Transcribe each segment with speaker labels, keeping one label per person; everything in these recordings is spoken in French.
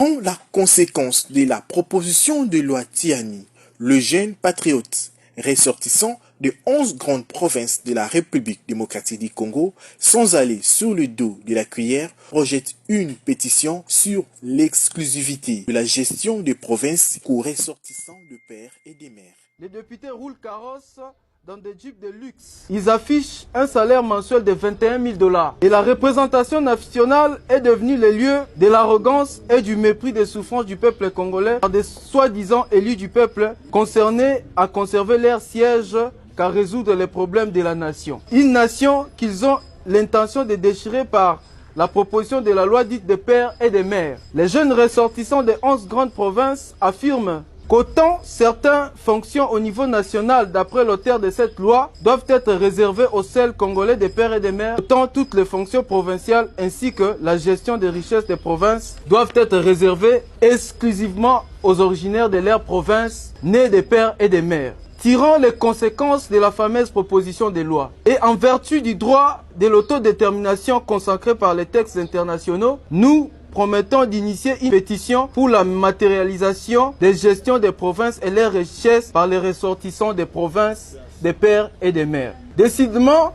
Speaker 1: En la conséquence de la proposition de loi Tiani, le jeune patriote ressortissant de 11 grandes provinces de la République démocratique du Congo, sans aller sous le dos de la cuillère, projette une pétition sur l'exclusivité de la gestion des provinces aux ressortissants de pères et de mères.
Speaker 2: Les députés roulent carrosse dans des jeeps de luxe. Ils affichent un salaire mensuel de 21 000 $. Et la représentation nationale est devenue le lieu de l'arrogance et du mépris des souffrances du peuple congolais par des soi-disant élus du peuple concernés à conserver leur siège qu'à résoudre les problèmes de la nation. Une nation qu'ils ont l'intention de déchirer par la proposition de la loi dite des pères et des mères. Les jeunes ressortissants des 11 grandes provinces affirment qu'autant certaines fonctions au niveau national, d'après l'auteur de cette loi, doivent être réservées aux seuls Congolais des pères et des mères, autant toutes les fonctions provinciales ainsi que la gestion des richesses des provinces doivent être réservées exclusivement aux originaires de leur province, nés des pères et des mères. Tirant les conséquences de la fameuse proposition de loi et en vertu du droit de l'autodétermination consacré par les textes internationaux, nous promettons d'initier une pétition pour la matérialisation des gestions des provinces et leurs richesses par les ressortissants des provinces, des pères et des mères. Décidément,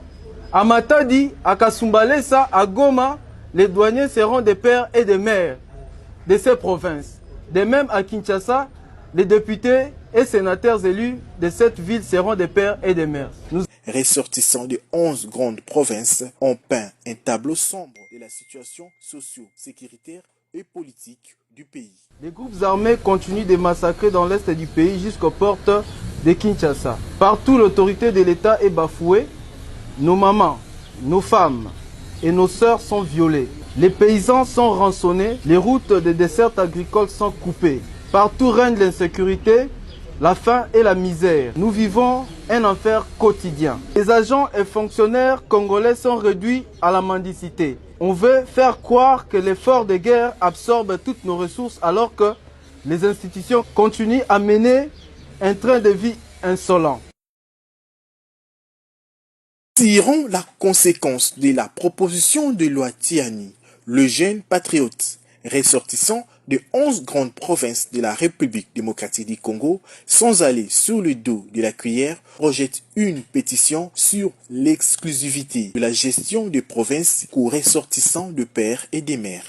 Speaker 2: à Matadi, à Kasumbalesa, à Goma, les douaniers seront des pères et des mères de ces provinces. De même à Kinshasa, les députés et sénateurs élus de cette ville seront des pères et des mères.
Speaker 1: Ressortissants de 11 grandes provinces ont peint un tableau sombre de la situation socio-sécuritaire et politique du pays.
Speaker 2: Les groupes armés continuent de massacrer dans l'est du pays jusqu'aux portes de Kinshasa. Partout, l'autorité de l'État est bafouée. Nos mamans, nos femmes et nos sœurs sont violées. Les paysans sont rançonnés. Les routes des dessertes agricoles sont coupées. Partout règne l'insécurité, la faim et la misère. Nous vivons un enfer quotidien. Les agents et fonctionnaires congolais sont réduits à la mendicité. On veut faire croire que l'effort de guerre absorbe toutes nos ressources alors que les institutions continuent à mener un train de vie insolent.
Speaker 1: Tirant la conséquence de la proposition de loi Tiani, le jeune patriote ressortissant de 11 grandes provinces de la République démocratique du Congo, sans aller sous le dos de la cuillère, projette une pétition sur l'exclusivité de la gestion des provinces aux ressortissants de pères et des mères.